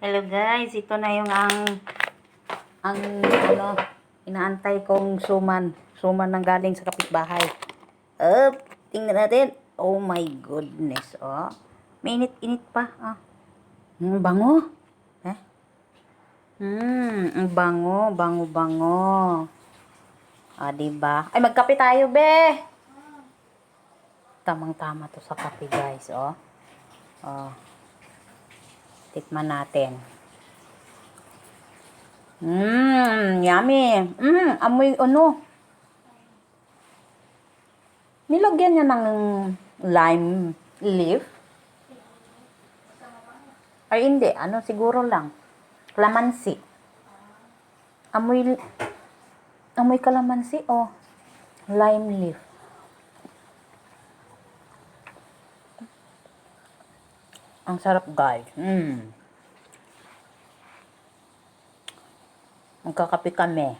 Hello guys, ito na yung ang ano inaantay kong suman. Suman ng galing sa kapitbahay. Up, tingnan natin. Oh my goodness, oh. May init-init pa, ah. Bango. Eh? Ang bango, bango. Ah, diba? Ay, magkape tayo, be. Tamang-tama to sa kape, guys, oh. Oh. Tikman natin. Yummy. Amoy ano. Nilagyan niya ng lime leaf. Ay, hindi. Ano, siguro lang. Kalamansi. Amoy kalamansi, oh. Lime leaf. Ang sarap, guys. Magkakape kami.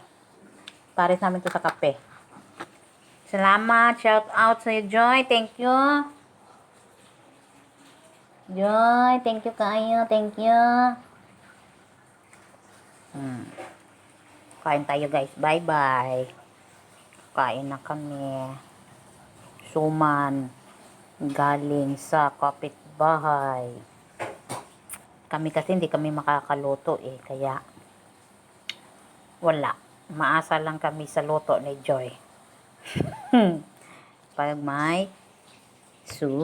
Pares namin to sa kape. Salamat. Shout out sa Joy. Thank you. Joy, thank you kayo. Thank you. Kain tayo, guys. Bye-bye. Kain na kami. Suman. Galing sa kapitbahay. Kami kasi hindi kami makakaluto eh. Kaya wala. Maasa lang kami sa luto ni Joy. Pag may suman.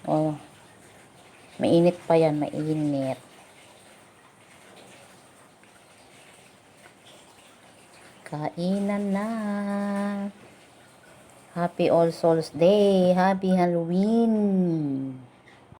Oh. Mainit pa yan. Mainit. Kainan na. Happy All Souls Day. Happy Halloween.